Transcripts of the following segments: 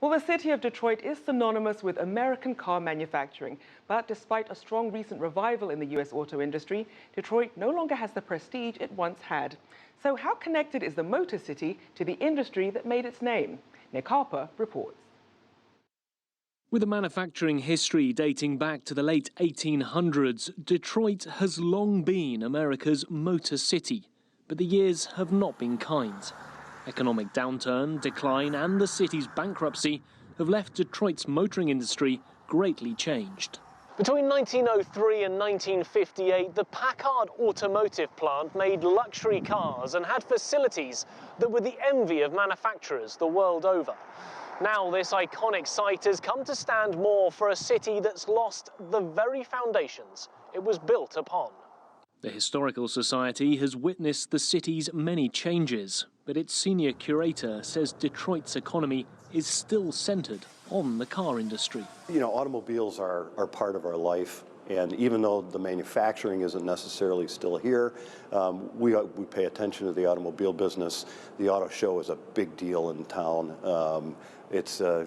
Well, the city of Detroit is synonymous with American car manufacturing. But despite a strong recent revival in the U.S. auto industry, Detroit no longer has the prestige it once had. So how connected is the Motor City to the industry that made its name? Nick Harper reports. With a manufacturing history dating back to the late 1800s, Detroit has long been America's Motor City. But the years have not been kind. Economic downturn, decline and the city's bankruptcy have left Detroit's motoring industry greatly changed. Between 1903 and 1958, the Packard automotive plant made luxury cars and had facilities that were the envy of manufacturers the world over. Now this iconic site has come to stand more for a city that's lost the very foundations it was built upon. The Historical Society has witnessed the city's many changes, but its senior curator says Detroit's economy is still centered on the car industry. You know, automobiles are part of our life, and even though the manufacturing isn't necessarily still here, we pay attention to the automobile business. The auto show is a big deal in town.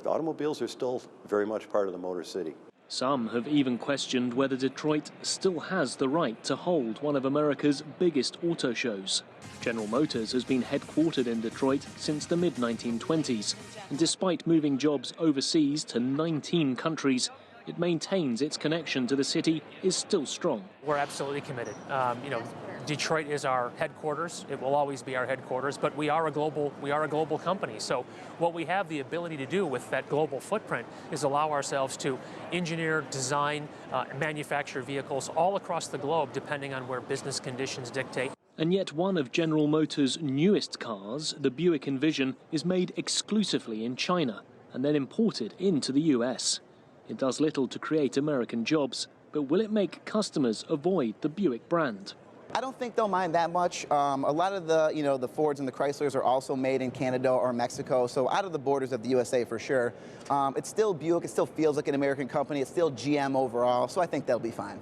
Automobiles are still very much part of the Motor City. Some have even questioned whether Detroit still has the right to hold one of America's biggest auto shows. General Motors has been headquartered in Detroit since the mid-1920s, and despite moving jobs overseas to 19 countries, it maintains its connection to the city is still strong. We're absolutely committed. Detroit is our headquarters. It will always be our headquarters, but we are a global company. So what we have the ability to do with that global footprint is allow ourselves to engineer, design, manufacture vehicles all across the globe, depending on where business conditions dictate. And yet one of General Motors' newest cars, the Buick Envision, is made exclusively in China and then imported into the US. It does little to create American jobs, but will it make customers avoid the Buick brand? I don't think they'll mind that much. A lot of the Fords and the Chryslers are also made in Canada or Mexico, so out of the borders of the USA for sure. It's still Buick, it still feels like an American company, it's still GM overall, so I think they'll be fine.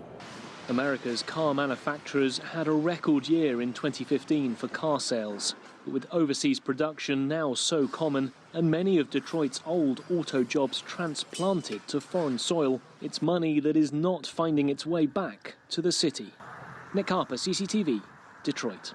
America's car manufacturers had a record year in 2015 for car sales. But with overseas production now so common and many of Detroit's old auto jobs transplanted to foreign soil, it's money that is not finding its way back to the city. Nick Harper, CCTV, Detroit.